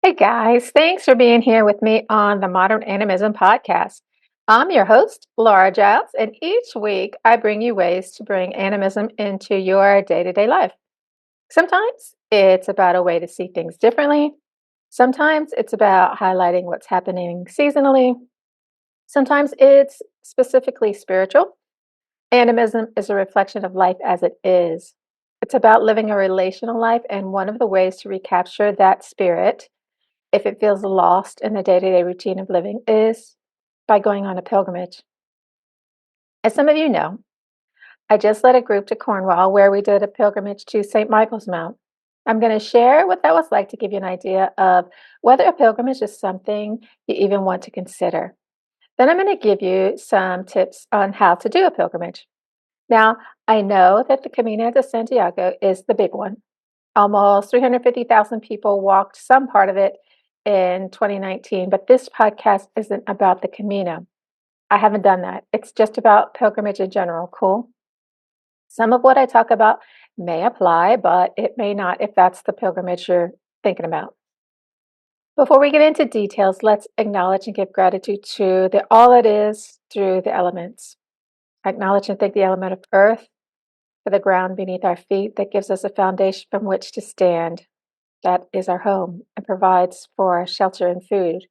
Hey guys, thanks for being here with me on the Modern Animism Podcast. I'm your host, Laura Giles, and each week I bring you ways to bring animism into your day to day life. Sometimes it's about a way to see things differently. Sometimes it's about highlighting what's happening seasonally. Sometimes it's specifically spiritual. Animism is a reflection of life as it is. It's about living a relational life, and one of the ways to recapture that spirit if it feels lost in the day to day routine of living is by going on a pilgrimage. As some of you know, I just led a group to Cornwall where we did a pilgrimage to St. Michael's Mount. I'm going to share what that was like to give you an idea of whether a pilgrimage is something you even want to consider. Then I'm going to give you some tips on how to do a pilgrimage. Now, I know that the Camino de Santiago is the big one. Almost 350,000 people walked some part of it in 2019, but this podcast isn't about the Camino. I haven't done that. It's just about pilgrimage in general. Cool. Some of what I talk about may apply, but it may not if that's the pilgrimage you're thinking about. Before we get into details, let's acknowledge and give gratitude to the all it is through the elements. Acknowledge and thank the element of earth for the ground beneath our feet that gives us a foundation from which to stand. That is our home and provides for shelter and food.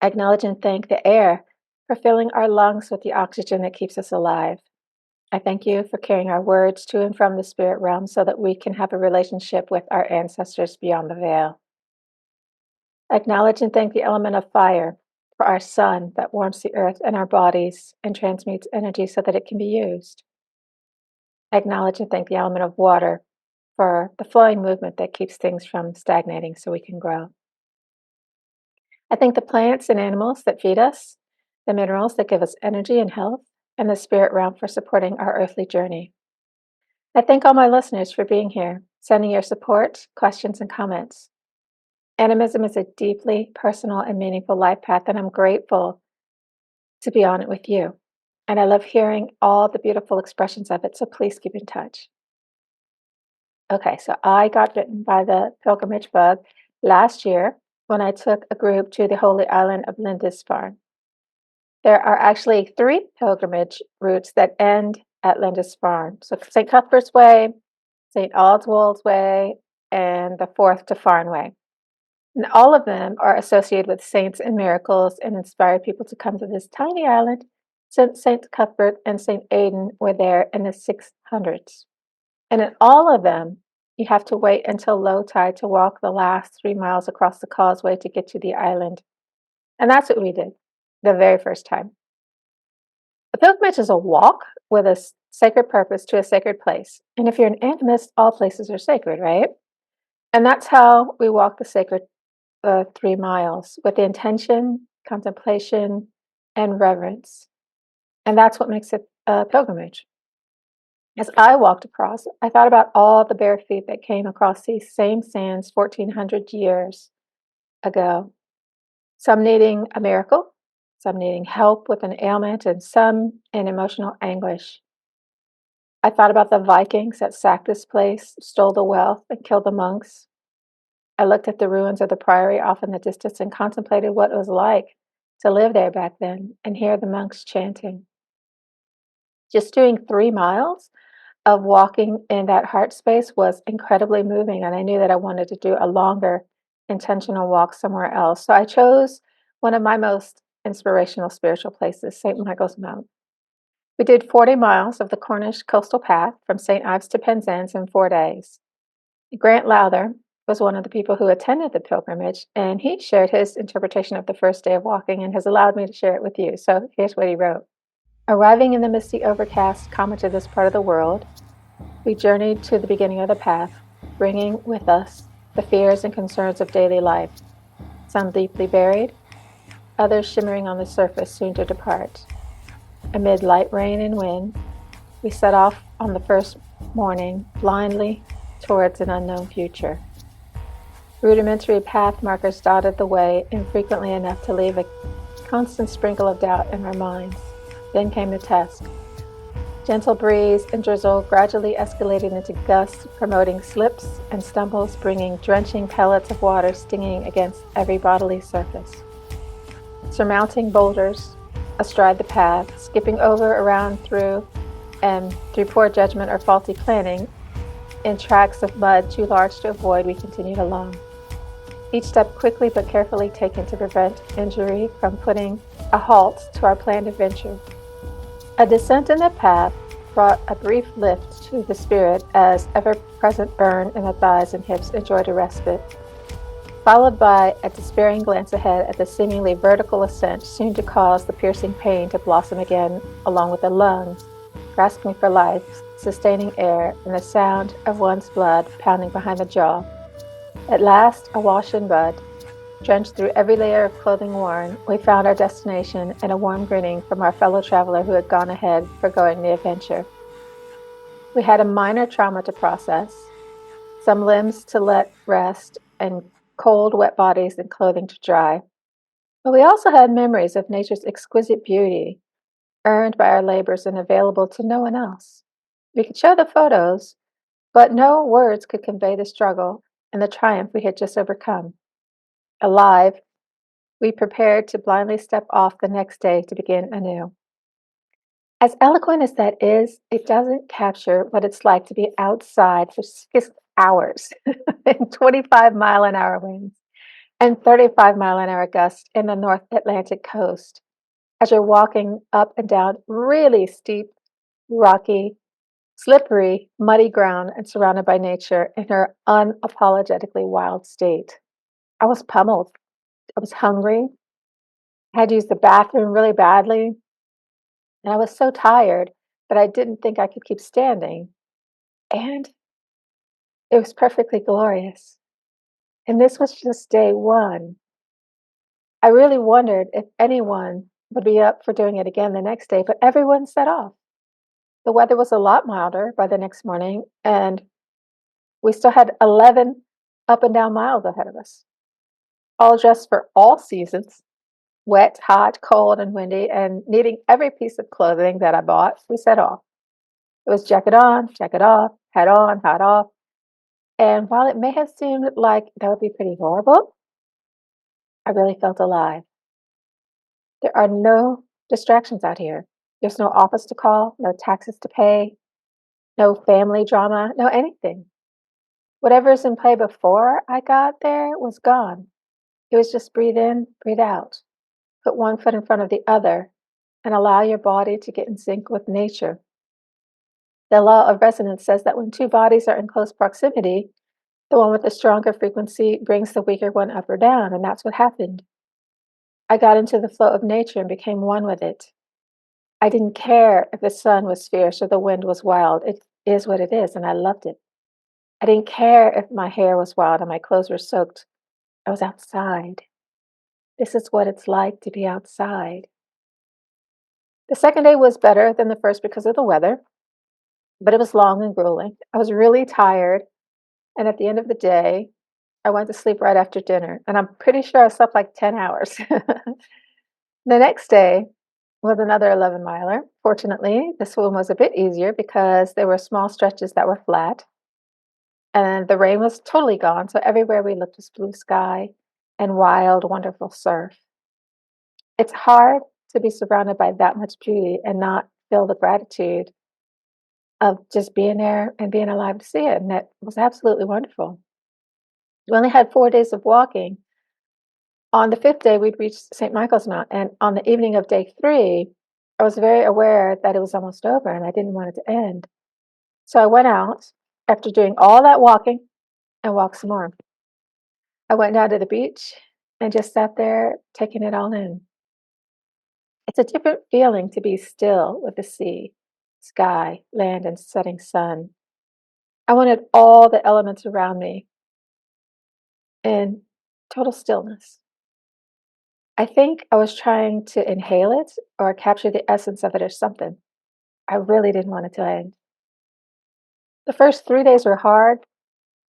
Acknowledge and thank the air for filling our lungs with the oxygen that keeps us alive. I thank you for carrying our words to and from the spirit realm so that we can have a relationship with our ancestors beyond the veil. Acknowledge and thank the element of fire for our sun that warms the earth and our bodies and transmutes energy so that it can be used. Acknowledge and thank the element of water for the flowing movement that keeps things from stagnating so we can grow. I thank the plants and animals that feed us, the minerals that give us energy and health, and the spirit realm for supporting our earthly journey. I thank all my listeners for being here, sending your support, questions, and comments. Animism is a deeply personal and meaningful life path, and I'm grateful to be on it with you. And I love hearing all the beautiful expressions of it, so please keep in touch. Okay, so I got bitten by the pilgrimage bug last year when I took a group to the holy island of Lindisfarne. There are actually 3 pilgrimage routes that end at Lindisfarne. So St. Cuthbert's Way, St. Oswald's Way, and the 4th to Farne Way. And all of them are associated with saints and miracles and inspired people to come to this tiny island since St. Cuthbert and St. Aidan were there in the 600s. And in all of them, you have to wait until low tide to walk the last 3 miles across the causeway to get to the island. And that's what we did the very first time. A pilgrimage is a walk with a sacred purpose to a sacred place. And if you're an animist, all places are sacred, right? And that's how we walk the sacred 3 miles with the intention, contemplation, and reverence. And that's what makes it a pilgrimage. As I walked across, I thought about all the bare feet that came across these same sands 1400 years ago. Some needing a miracle, some needing help with an ailment, and some in emotional anguish. I thought about the Vikings that sacked this place, stole the wealth, and killed the monks. I looked at the ruins of the priory off in the distance and contemplated what it was like to live there back then and hear the monks chanting. Just doing 3 miles of walking in that heart space was incredibly moving, and I knew that I wanted to do a longer intentional walk somewhere else. So I chose one of my most inspirational spiritual places, St. Michael's Mount. We did 40 miles of the Cornish coastal path from St. Ives to Penzance in 4 days. Grant Lowther was one of the people who attended the pilgrimage, and he shared his interpretation of the first day of walking and has allowed me to share it with you. So here's what he wrote. Arriving in the misty overcast common to this part of the world, we journeyed to the beginning of the path, bringing with us the fears and concerns of daily life, some deeply buried, others shimmering on the surface soon to depart. Amid light rain and wind, we set off on the first morning blindly towards an unknown future. Rudimentary path markers dotted the way, infrequently enough to leave a constant sprinkle of doubt in our minds. Then came the test. Gentle breeze and drizzle gradually escalated into gusts, promoting slips and stumbles, bringing drenching pellets of water stinging against every bodily surface. Surmounting boulders astride the path, skipping over, around, through, and through poor judgment or faulty planning, in tracks of mud too large to avoid, we continued along. Each step quickly but carefully taken to prevent injury from putting a halt to our planned adventure. A descent in the path brought a brief lift to the spirit as ever-present burn in the thighs and hips enjoyed a respite, followed by a despairing glance ahead at the seemingly vertical ascent soon to cause the piercing pain to blossom again along with the lungs, grasping for life, sustaining air, and the sound of one's blood pounding behind the jaw. At last, awash in mud, drenched through every layer of clothing worn, we found our destination and a warm greeting from our fellow traveler who had gone ahead, foregoing the adventure. We had a minor trauma to process, some limbs to let rest, and cold, wet bodies and clothing to dry. But we also had memories of nature's exquisite beauty, earned by our labors and available to no one else. We could show the photos, but no words could convey the struggle and the triumph we had just overcome. Alive, we prepared to blindly step off the next day to begin anew. As eloquent as that is, it doesn't capture what it's like to be outside for 6 hours in 25-mile-an-hour winds and 35-mile-an-hour gusts in the North Atlantic coast as you're walking up and down really steep, rocky, slippery, muddy ground and surrounded by nature in her unapologetically wild state. I was pummeled. I was hungry. I had to use the bathroom really badly. And I was so tired that I didn't think I could keep standing. And it was perfectly glorious. And this was just day one. I really wondered if anyone would be up for doing it again the next day, but everyone set off. The weather was a lot milder by the next morning, and we still had 11 up and down miles ahead of us, all dressed for all seasons, wet, hot, cold, and windy, and needing every piece of clothing that I bought. We set off. It was jacket on, jacket off, hat on, hat off. And while it may have seemed like that would be pretty horrible, I really felt alive. There are no distractions out here. There's no office to call, no taxes to pay, no family drama, no anything. Whatever's in play before I got there was gone. It was just breathe in, breathe out. Put one foot in front of the other and allow your body to get in sync with nature. The law of resonance says that when two bodies are in close proximity, the one with the stronger frequency brings the weaker one up or down, and that's what happened. I got into the flow of nature and became one with it. I didn't care if the sun was fierce or the wind was wild. It is what it is, and I loved it. I didn't care if my hair was wild and my clothes were soaked. I was outside. This is what it's like to be outside. The second day was better than the first because of the weather, but it was long and grueling. I was really tired, and at the end of the day, I went to sleep right after dinner, and I'm pretty sure I slept like 10 hours. The next day was another 11 miler. Fortunately, this one was a bit easier because there were small stretches that were flat, and the rain was totally gone. So everywhere we looked was blue sky and wild, wonderful surf. It's hard to be surrounded by that much beauty and not feel the gratitude of just being there and being alive to see it. And that was absolutely wonderful. We only had 4 days of walking. On the fifth day, we'd reached St. Michael's Mount, and on the evening of day 3, I was very aware that it was almost over and I didn't want it to end. So I went out after doing all that walking and walked some more. I went down to the beach and just sat there taking it all in. It's a different feeling to be still with the sea, sky, land, and setting sun. I wanted all the elements around me in total stillness. I think I was trying to inhale it or capture the essence of it or something. I really didn't want it to end. The first 3 days were hard.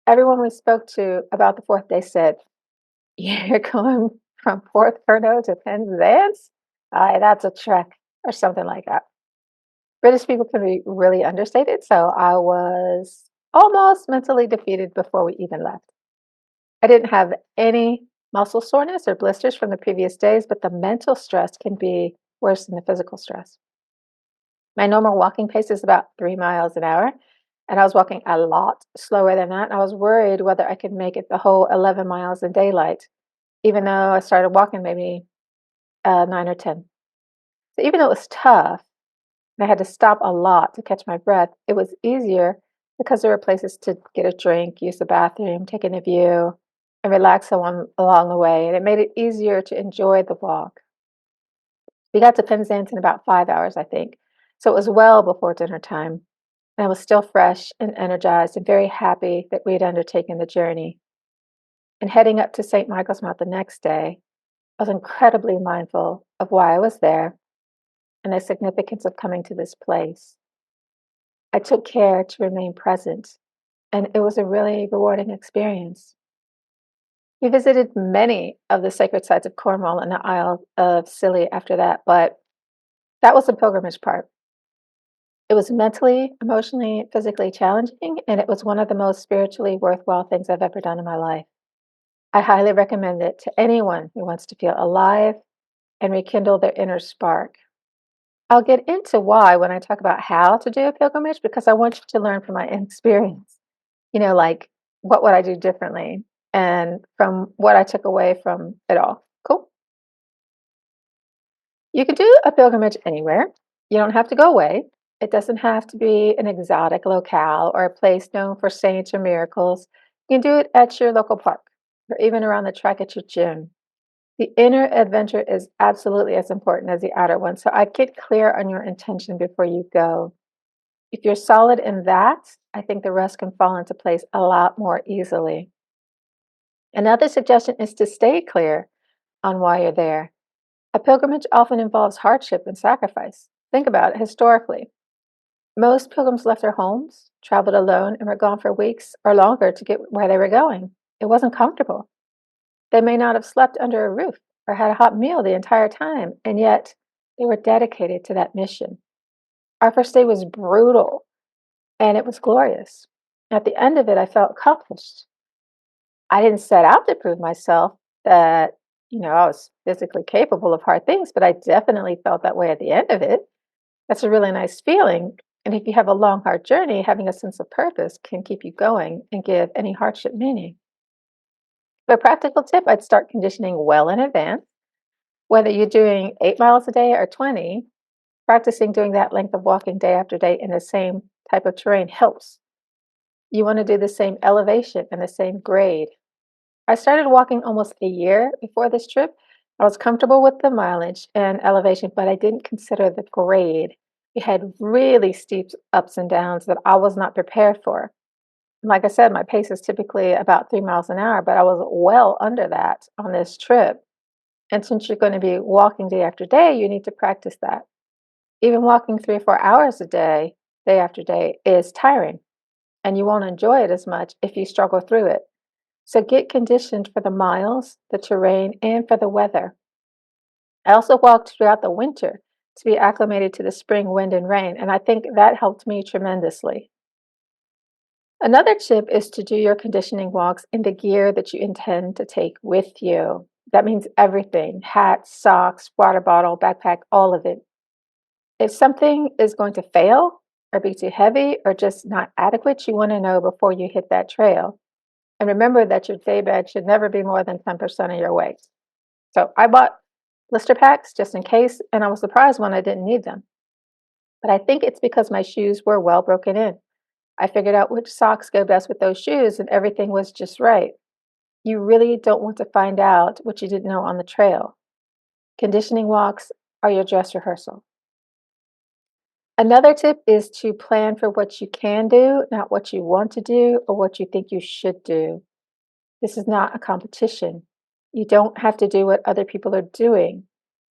Everyone we spoke to about the fourth day said, "You're going from Port Perno to Penzance? Aye, that's a trek," or something like that. British people can be really understated, so I was almost mentally defeated before we even left. I didn't have any muscle soreness or blisters from the previous days, but the mental stress can be worse than the physical stress. My normal walking pace is about 3 miles an hour, and I was walking a lot slower than that. And I was worried whether I could make it the whole 11 miles in daylight, even though I started walking maybe 9 or 10. So even though it was tough, and I had to stop a lot to catch my breath, it was easier because there were places to get a drink, use the bathroom, take in a view, and relax along the way. And it made it easier to enjoy the walk. We got to Penzance in about 5 hours, I think. So it was well before dinner time. And I was still fresh and energized and very happy that we had undertaken the journey. And heading up to St. Michael's Mount the next day, I was incredibly mindful of why I was there and the significance of coming to this place. I took care to remain present, and it was a really rewarding experience. We visited many of the sacred sites of Cornwall and the Isle of Scilly after that, but that was the pilgrimage part. It was mentally, emotionally, physically challenging, and it was one of the most spiritually worthwhile things I've ever done in my life. I highly recommend it to anyone who wants to feel alive and rekindle their inner spark. I'll get into why when I talk about how to do a pilgrimage because I want you to learn from my experience. Like what would I do differently and from what I took away from it all. Cool. You can do a pilgrimage anywhere. You don't have to go away. It doesn't have to be an exotic locale or a place known for saints or miracles. You can do it at your local park or even around the track at your gym. The inner adventure is absolutely as important as the outer one. So I get clear on your intention before you go. If you're solid in that, I think the rest can fall into place a lot more easily. Another suggestion is to stay clear on why you're there. A pilgrimage often involves hardship and sacrifice. Think about it historically. Most pilgrims left their homes, traveled alone, and were gone for weeks or longer to get where they were going. It wasn't comfortable. They may not have slept under a roof or had a hot meal the entire time, and yet they were dedicated to that mission. Our first day was brutal, and it was glorious. At the end of it, I felt accomplished. I didn't set out to prove myself that, I was physically capable of hard things, but I definitely felt that way at the end of it. That's a really nice feeling. And if you have a long, hard journey, having a sense of purpose can keep you going and give any hardship meaning. For a practical tip, I'd start conditioning well in advance. Whether you're doing 8 miles a day or 20, practicing doing that length of walking day after day in the same type of terrain helps. You want to do the same elevation and the same grade. I started walking almost a year before this trip. I was comfortable with the mileage and elevation, but I didn't consider the grade. We had really steep ups and downs that I was not prepared for. Like I said, my pace is typically about 3 miles an hour, but I was well under that on this trip. And since you're going to be walking day after day, you need to practice that. Even walking 3 or 4 hours a day after day, is tiring, and you won't enjoy it as much if you struggle through it. So get conditioned for the miles, the terrain, and for the weather. I also walked throughout the winter to be acclimated to the spring wind and rain, and I think that helped me tremendously. Another tip is to do your conditioning walks in the gear that you intend to take with you. That means everything: hat, socks, water bottle, backpack, all of it. If something is going to fail or be too heavy or just not adequate, you want to know before you hit that trail. And remember that your day bag should never be more than 10% of your weight. So I bought blister packs just in case, and I was surprised when I didn't need them. But I think it's because my shoes were well broken in. I figured out which socks go best with those shoes, and everything was just right. You really don't want to find out what you didn't know on the trail. Conditioning walks are your dress rehearsal. Another tip is to plan for what you can do, not what you want to do or what you think you should do. This is not a competition. You don't have to do what other people are doing.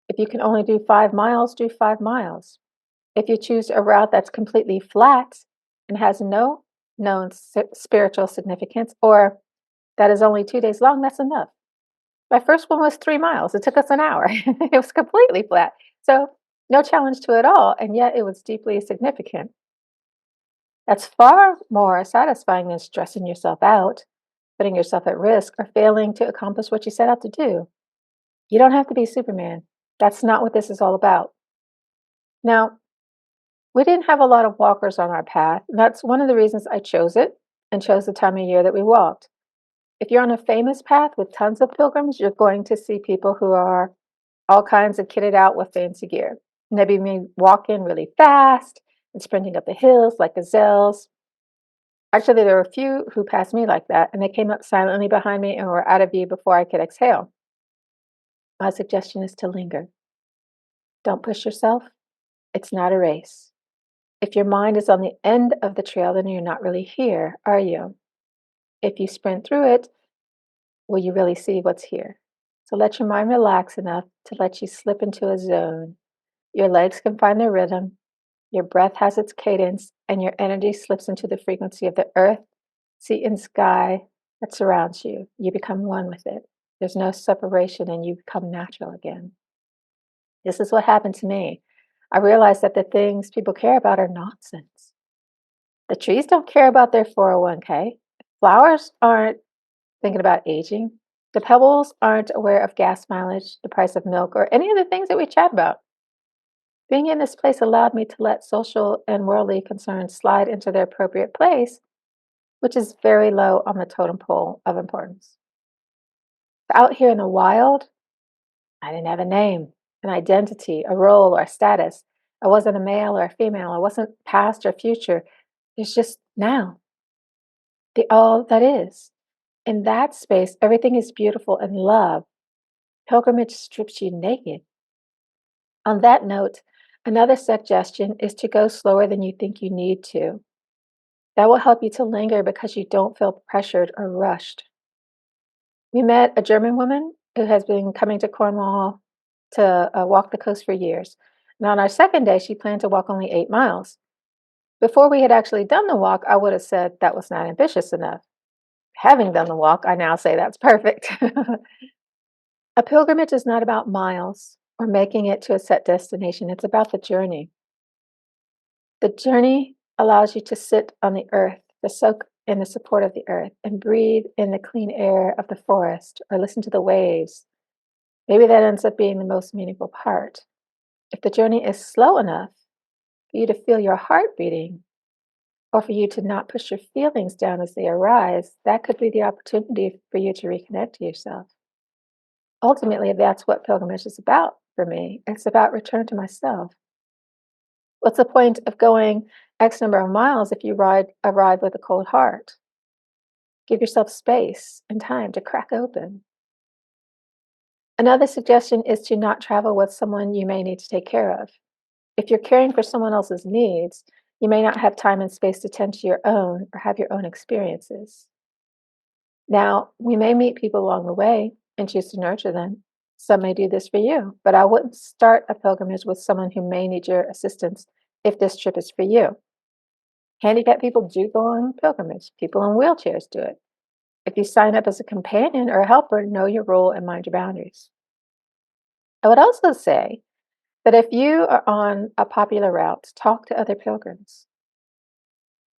If you can only do 5 miles, do 5 miles. If you choose a route that's completely flat and has no known spiritual significance, or that is only 2 days long, that's enough. My first one was 3 miles. It took us an hour. It was completely flat. So No challenge to it all, and yet it was deeply significant. That's far more satisfying than stressing yourself out, putting yourself at risk, or failing to accomplish what you set out to do. You don't have to be Superman. That's not what this is all about. Now, we didn't have a lot of walkers on our path, and that's one of the reasons I chose it and chose the time of year that we walked. If you're on a famous path with tons of pilgrims, you're going to see people who are all kinds of kitted out with fancy gear. Maybe me walking really fast and sprinting up the hills like gazelles. Actually, there were a few who passed me like that, and they came up silently behind me and were out of view before I could exhale. My suggestion is to linger. Don't push yourself. It's not a race. If your mind is on the end of the trail, then you're not really here, are you? If you sprint through it, will you really see what's here? So let your mind relax enough to let you slip into a zone. Your legs can find their rhythm, your breath has its cadence, and your energy slips into the frequency of the earth, sea, and sky that surrounds you. You become one with it. There's no separation, and you become natural again. This is what happened to me. I realized that the things people care about are nonsense. The trees don't care about their 401k. Flowers aren't thinking about aging. The pebbles aren't aware of gas mileage, the price of milk, or any of the things that we chat about. Being in this place allowed me to let social and worldly concerns slide into their appropriate place, which is very low on the totem pole of importance. Out here in the wild, I didn't have a name, an identity, a role, or a status. I wasn't a male or a female. I wasn't past or future. It's just now, the all that is. In that space, everything is beautiful and love. Pilgrimage strips you naked. On that note, another suggestion is to go slower than you think you need to. That will help you to linger because you don't feel pressured or rushed. We met a German woman who has been coming to Cornwall to walk the coast for years. And on our second day, she planned to walk only 8 miles. Before we had actually done the walk, I would have said that was not ambitious enough. Having done the walk, I now say that's perfect. A pilgrimage is not about miles or making it to a set destination, it's about the journey. The journey allows you to sit on the earth, to soak in the support of the earth, and breathe in the clean air of the forest or listen to the waves. Maybe that ends up being the most meaningful part. If the journey is slow enough for you to feel your heart beating, or for you to not push your feelings down as they arise, that could be the opportunity for you to reconnect to yourself. Ultimately, that's what pilgrimage is about for me. It's about return to myself. What's the point of going X number of miles if you arrive with a cold heart? Give yourself space and time to crack open. Another suggestion is to not travel with someone you may need to take care of. If you're caring for someone else's needs, you may not have time and space to tend to your own or have your own experiences. Now, we may meet people along the way and choose to nurture them. Some may do this for you, but I wouldn't start a pilgrimage with someone who may need your assistance if this trip is for you. Handicapped people do go on pilgrimage. People in wheelchairs do it. If you sign up as a companion or a helper, know your role and mind your boundaries. I would also say that if you are on a popular route, talk to other pilgrims.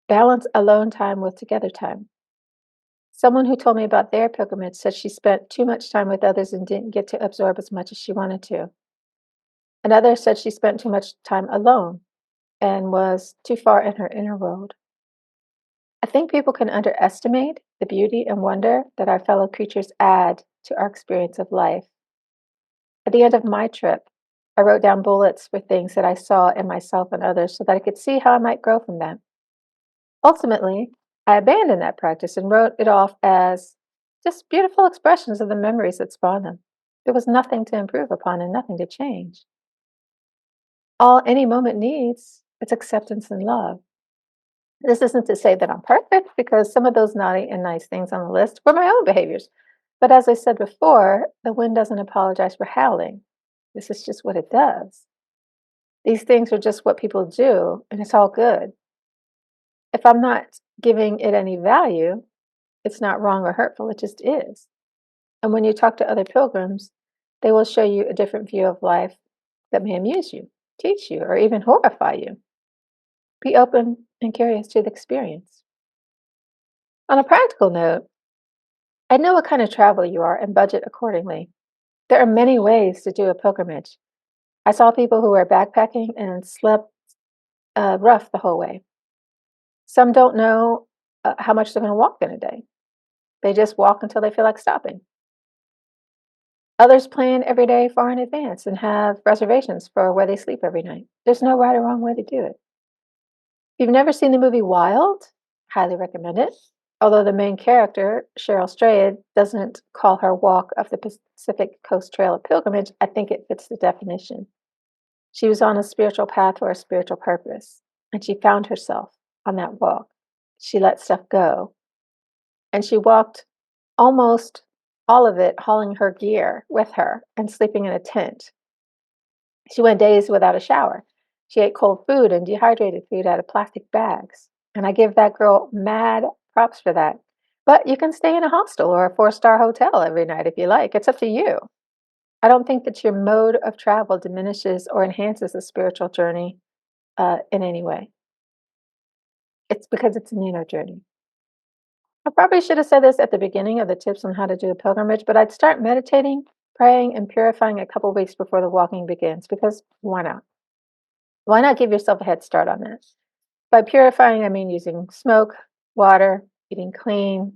Balance alone time with together time. Someone who told me about their pilgrimage said she spent too much time with others and didn't get to absorb as much as she wanted to. Another said she spent too much time alone and was too far in her inner world. I think people can underestimate the beauty and wonder that our fellow creatures add to our experience of life. At the end of my trip, I wrote down bullets for things that I saw in myself and others so that I could see how I might grow from them. Ultimately, I abandoned that practice and wrote it off as just beautiful expressions of the memories that spawned them. There was nothing to improve upon and nothing to change. All any moment needs is acceptance and love. This isn't to say that I'm perfect, because some of those naughty and nice things on the list were my own behaviors. But as I said before, the wind doesn't apologize for howling. This is just what it does. These things are just what people do, and it's all good. If I'm not giving it any value, it's not wrong or hurtful, it just is. And when you talk to other pilgrims, they will show you a different view of life that may amuse you. teach you, or even horrify you. Be open and curious to the experience. On a practical note, I know what kind of traveler you are and budget accordingly. There are many ways to do a pilgrimage. I saw people who were backpacking and slept rough the whole way. Some don't know how much they're going to walk in a day. They just walk until they feel like stopping. Others plan every day far in advance and have reservations for where they sleep every night. There's no right or wrong way to do it. If you've never seen the movie Wild, highly recommend it. Although the main character, Cheryl Strayed, doesn't call her walk of the Pacific Coast Trail a pilgrimage, I think it fits the definition. She was on a spiritual path for a spiritual purpose, and she found herself on that walk. She let stuff go, and she walked almost all of it hauling her gear with her and sleeping in a tent. She went days without a shower. She ate cold food and dehydrated food out of plastic bags. And I give that girl mad props for that. But you can stay in a hostel or a four-star hotel every night if you like. It's up to you. I don't think that your mode of travel diminishes or enhances the spiritual journey in any way. It's because it's an inner journey. I probably should have said this at the beginning of the tips on how to do a pilgrimage, but I'd start meditating, praying, and purifying a couple weeks before the walking begins because why not? Why not give yourself a head start on that? By purifying, I mean using smoke, water, eating clean,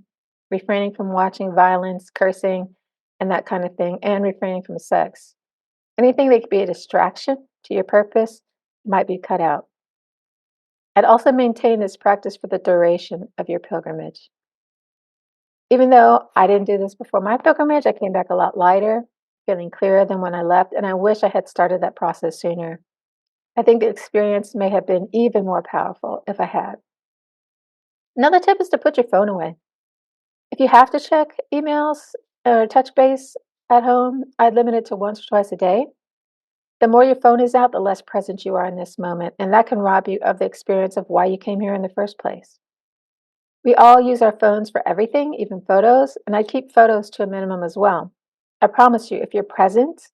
refraining from watching violence, cursing, and that kind of thing, and refraining from sex. Anything that could be a distraction to your purpose might be cut out. I'd also maintain this practice for the duration of your pilgrimage. Even though I didn't do this before my pilgrimage, I came back a lot lighter, feeling clearer than when I left, and I wish I had started that process sooner. I think the experience may have been even more powerful if I had. Another tip is to put your phone away. If you have to check emails or touch base at home, I'd limit it to once or twice a day. The more your phone is out, the less present you are in this moment, and that can rob you of the experience of why you came here in the first place. We all use our phones for everything, even photos, and I keep photos to a minimum as well. I promise you, if you're present,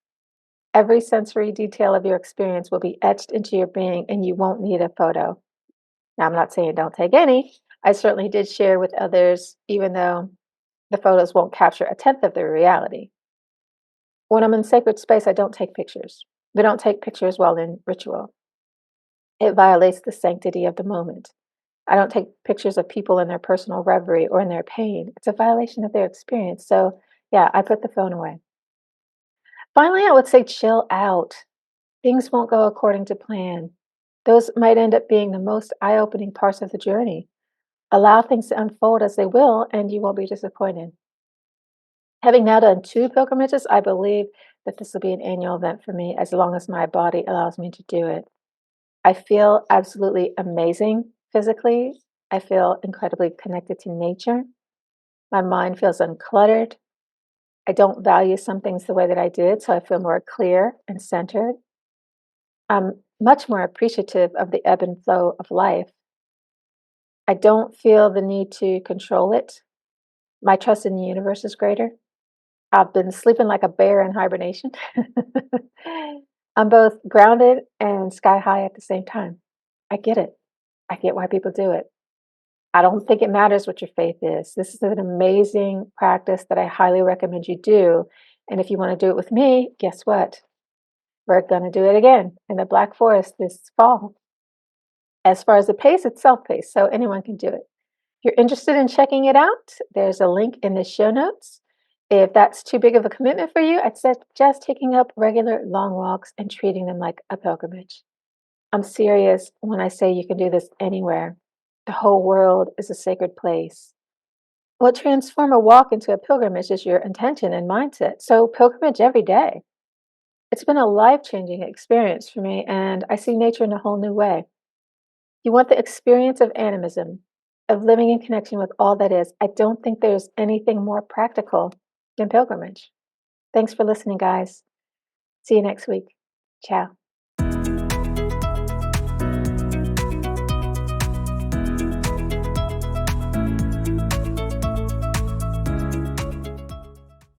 every sensory detail of your experience will be etched into your being and you won't need a photo. Now, I'm not saying don't take any. I certainly did share with others, even though the photos won't capture a tenth of the reality. When I'm in sacred space, I don't take pictures. We don't take pictures while in ritual. It violates the sanctity of the moment. I don't take pictures of people in their personal reverie or in their pain. It's a violation of their experience. So, yeah, I put the phone away. Finally, I would say chill out. Things won't go according to plan. Those might end up being the most eye opening parts of the journey. Allow things to unfold as they will, and you won't be disappointed. Having now done 2 pilgrimages, I believe that this will be an annual event for me as long as my body allows me to do it. I feel absolutely amazing physically. I feel incredibly connected to nature. My mind feels uncluttered. I don't value some things the way that I did, so I feel more clear and centered. I'm much more appreciative of the ebb and flow of life. I don't feel the need to control it. My trust in the universe is greater. I've been sleeping like a bear in hibernation. I'm both grounded and sky high at the same time. I get it. I get why people do it. I don't think it matters what your faith is. This is an amazing practice that I highly recommend you do. And if you want to do it with me, guess what? We're going to do it again in the Black Forest this fall. As far as the pace, it's self-paced, so anyone can do it. If you're interested in checking it out, there's a link in the show notes. If that's too big of a commitment for you, I'd suggest taking up regular long walks and treating them like a pilgrimage. I'm serious when I say you can do this anywhere. The whole world is a sacred place. What transform a walk into a pilgrimage is your intention and mindset. So pilgrimage every day. It's been a life-changing experience for me, and I see nature in a whole new way. You want the experience of animism, of living in connection with all that is. I don't think there's anything more practical than pilgrimage. Thanks for listening, guys. See you next week. Ciao.